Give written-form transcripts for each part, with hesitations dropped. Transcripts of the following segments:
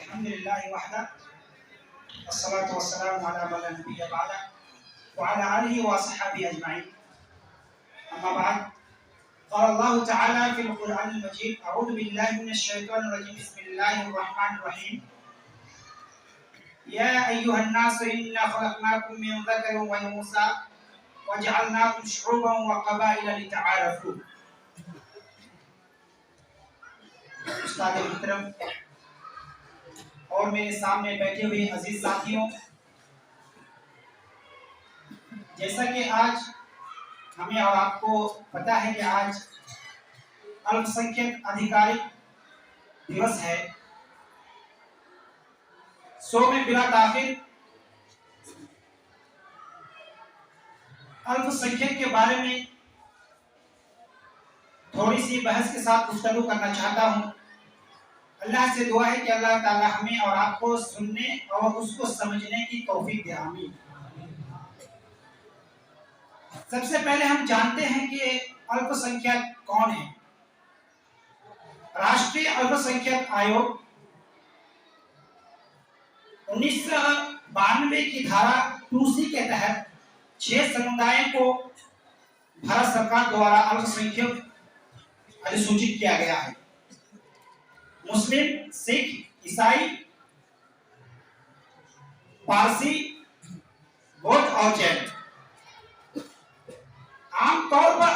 अल्हम्दुलिल्लाह वहदा वस्सलातु वस्सलामु अला मन ला नबिय्य बअदा व अला आलिहि व अस्हाबिहि अजमाइन। अम्मा बाद, क़ाल अल्लाहु तआला फ़िल क़ुरआनिल मजीद, अऊज़ु बिल्लाहि मिनश शैतानिर रजीम, बिस्मिल्लाहिर रहमानिर रहीम। या अय्युहन नास इन्ना खलक़नाकुम मिन ज़करिन व उन्सा व जअलनाकुम शुऊबन व क़बाइला लितआरफ़ू। उस्ताद मुहतरम और मेरे सामने बैठे हुए अजीज साथियों, जैसा कि आज हमें और आपको पता है कि आज अल्पसंख्यक आधिकारिक दिवस है, सो में बिला ताखिर अल्पसंख्यक के बारे में थोड़ी सी बहस के साथ गुफ्तगू करना चाहता हूँ। अल्लाह से दुआ है कि अल्लाह ताला हमें और आपको सुनने और उसको समझने की तौफीक दे, आमीन। सबसे पहले हम जानते हैं कि अल्पसंख्यक कौन है। राष्ट्रीय अल्पसंख्यक आयोग 1992 की धारा 2C के तहत 6 समुदायों को भारत सरकार द्वारा अल्पसंख्यक अधिसूचित किया गया है। मुस्लिम, सिख, ईसाई, पारसी, बौद्ध और जैन। आमतौर पर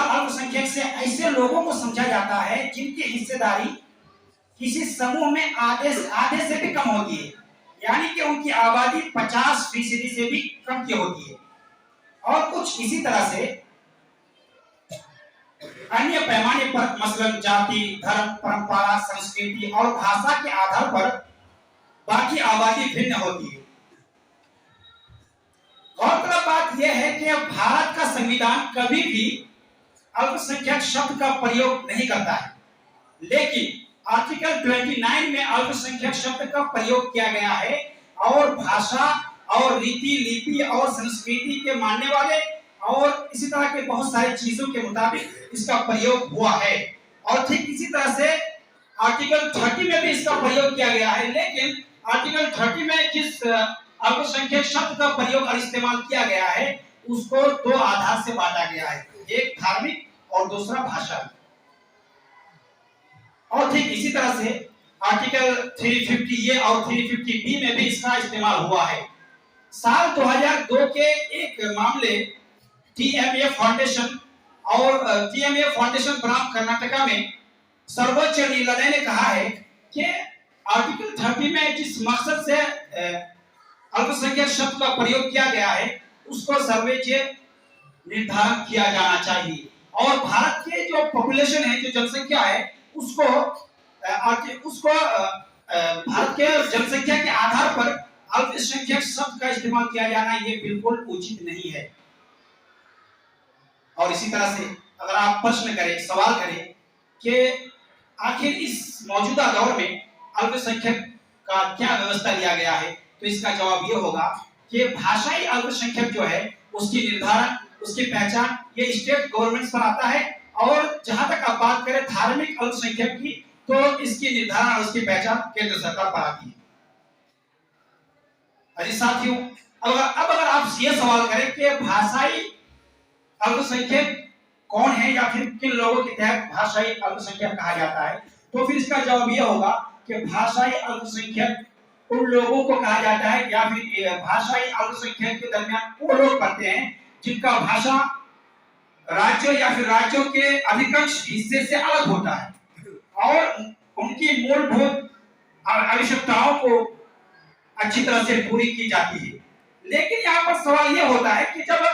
अल्पसंख्यक से ऐसे लोगों को समझा जाता है जिनकी हिस्सेदारी किसी समूह में आधे से भी कम होती है, यानी कि उनकी आबादी 50% से भी कम की होती है, और कुछ इसी तरह से अन्य पैमाने पर, मसलन जाति, धर्म, परंपरा, संस्कृति और भाषा के आधार पर बाकी आबादी भिन्न होती है। गौरतलब बात यह है कि भारत का संविधान कभी भी अल्पसंख्यक शब्द का प्रयोग नहीं करता है, लेकिन आर्टिकल 29 में अल्पसंख्यक शब्द का प्रयोग किया गया है, और भाषा और रीति, लिपि और संस्कृति के मानने वाले और इसी तरह के बहुत सारी चीजों के मुताबिक इसका प्रयोग हुआ है। और ठीक इसी तरह से आर्टिकल 30 में भी इसका प्रयोग किया गया है, लेकिन आर्टिकल 30 में जिस अल्पसंख्यक शब्द का प्रयोग और इस्तेमाल किया गया है उसको 2 आधार से बांटा गया है, एक धार्मिक और दूसरा भाषा। और ठीक इसी तरह से आर्टिकल 350A और 350B में भी इसका इस्तेमाल हुआ है। साल 2002 के एक मामले TMA फाउंडेशन बनाम कर्नाटका में सर्वोच्च न्यायालय ने कहा है कि आर्टिकल 30 में जिस मकसद से अल्पसंख्यक शब्द का प्रयोग किया गया है उसको सर्वोच्च निर्धारण किया जाना चाहिए, और भारत के जो पॉपुलेशन है, जो जनसंख्या है, उसको भारत के जनसंख्या के आधार पर अल्पसंख्यक शब्द का इस्तेमाल किया जाना ये बिल्कुल उचित नहीं है। और इसी तरह से अगर आप प्रश्न करें, सवाल करें कि आखिर इस मौजूदा दौर में अल्पसंख्यक का क्या व्यवस्था लिया गया है, तो इसका जवाब ये होगा कि भाषाई अल्पसंख्यक जो है उसकी निर्धारण, उसकी पहचान ये स्टेट गवर्नमेंट्स पर आता है, और जहां तक आप बात करें धार्मिक अल्पसंख्यक की, तो इसकी निर्धारण और उसकी पहचान केंद्र सरकार पर आती है। अजी साथियों, अगर आप ये सवाल करें कि भाषाई अल्पसंख्यक कौन है या फिर किन लोगों के तहत भाषाई अल्पसंख्यक कहा जाता है, तो फिर इसका जवाब यह होगा कि भाषाई अल्पसंख्यक उन लोगों को कहा जाता है, या फिर भाषाई अल्पसंख्यक के दरमियान वो लोग पढ़ते हैं जिनका भाषा राज्यों या फिर राज्यों के अधिकांश हिस्से से अलग होता है और उनकी मूलभूत आवश्यकताओं को अच्छी तरह से पूरी की जाती है। लेकिन यहाँ पर सवाल यह होता है कि जब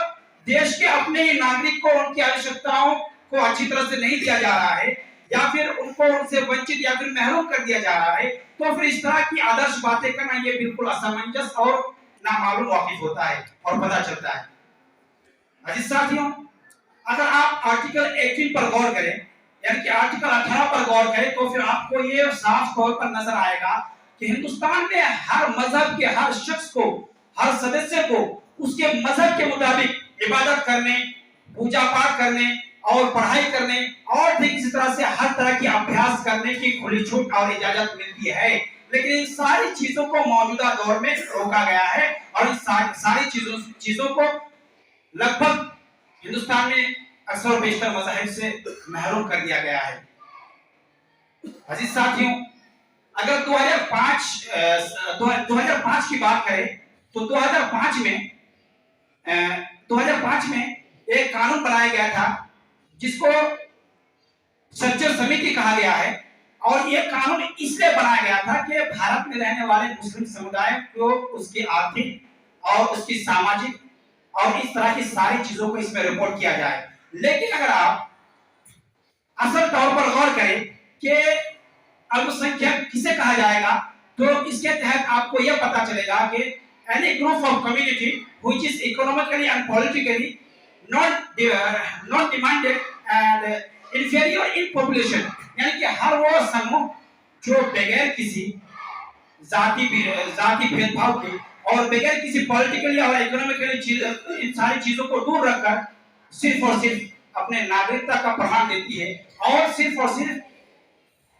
देश के अपने ही नागरिक को उनकी आवश्यकताओं को अच्छी तरह से नहीं दिया जा रहा है, या फिर उनको उनसे वंचित या फिर महरूम कर दिया जा रहा है, तो फिर इस तरह की आदर्श बातें करना ये बिल्कुल असमंजस और नामालूम वाकिफ होता है और पता चलता है। अजीज साथियों, अगर आप आर्टिकल 18 पर गौर करें, यानी कि आर्टिकल 18 पर गौर करें, तो फिर आपको ये साफ तौर पर नजर आएगा कि हिंदुस्तान में हर मजहब के हर शख्स को, हर सदस्य को उसके मजहब के मुताबिक इबादत करने, पूजा पाठ करने और पढ़ाई करने और ठीक इसी तरह से हर तरह की अभ्यास करने की खुली छूट और इजाजत मिलती है। लेकिन इन सारी चीजों को मौजूदा दौर में रोका गया है और इन सारी चीजों को लगभग हिंदुस्तान में अक्सर बेशतर मज़ाहिब से महरूम कर दिया गया है। अजीज साथियों, अगर 2005 की बात करें तो 2005 में एक कानून बनाया गया था जिसको सज्जन समिति कहा गया है। और यह कानून इसलिए बनाया गया था कि भारत में रहने वाले मुस्लिम समुदाय को उसकी आर्थिक और उसकी सामाजिक और इस तरह की सारी चीजों को इसमें रिपोर्ट किया जाए। लेकिन अगर आप असल तौर पर गौर करें कि अल्पसंख्यक किसे कहा जाएगा, तो इसके तहत आपको यह पता चलेगा कि any group of community which is economically and politically not demanded and inferior in population, यानी कि हर वो समूह जो बगैर किसी जाति भेदभाव के और बगैर किसी पॉलिटिकली और इकोनॉमिकली इन सारी चीजों को दूर रखकर सिर्फ और सिर्फ अपने नागरिकता का प्रमाण देती है और सिर्फ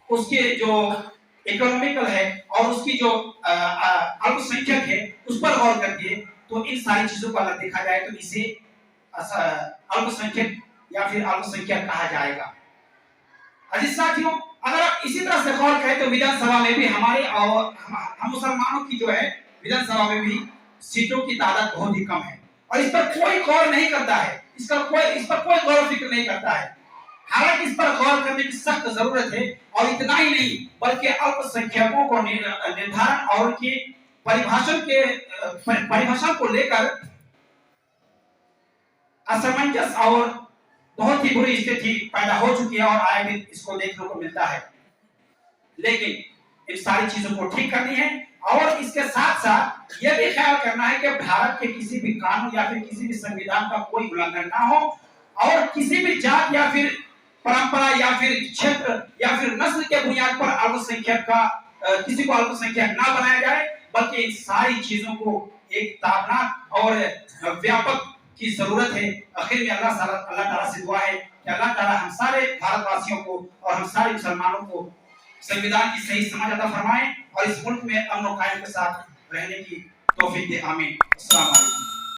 उसके जो इकोनॉमिकल है और उसकी जो अल्पसंख्यक है उस पर गौर करती है, तो इन सारी चीजों को अगर देखा जाए तो इसे अल्पसंख्यक या फिर अल्पसंख्यक कहा जाएगा। अजीज साथियों, अगर आप इसी तरह से गौर करें तो विधानसभा में भी हमारे और हम मुसलमानों की जो है विधानसभा में भी सीटों की तादाद बहुत ही कम है और इस पर कोई गौर नहीं करता है, इस पर कोई गौर फिक्र नहीं करता है। हालांकि इस पर गौर करने की सख्त जरूरत है और इतना ही नहीं बल्कि अल्पसंख्यकों को निर्धारण और उनकी परिभाषा को लेकर असमंजस और बहुत ही बुरी स्थिति पैदा हो चुकी है और आए दिन इसको देखने को मिलता है। लेकिन इन सारी चीजों को ठीक करनी है और इसके साथ साथ यह भी ख्याल करना है कि भारत के किसी भी कानून या फिर किसी भी संविधान का कोई उल्लंघन ना हो और किसी भी जात या फिर परंपरा या फिर क्षेत्र या फिर नस्ल के बुनियाद पर अल्पसंख्यक का किसी को अल्पसंख्यक ना बनाया जाए, बल्कि इन सारी चीजों को एक ताबनाक और व्यापक की जरूरत है। आखिर में अल्लाह ताला से दुआ है कि अल्लाह ताला हम सारे भारतवासियों को और हम सारे मुसलमानों को संविधान की सही समझ अता फरमाए और इस मुल्क में अमन और कायम के साथ रहने की तौफीक दे। आमीन। अस्सलाम वालेकुम।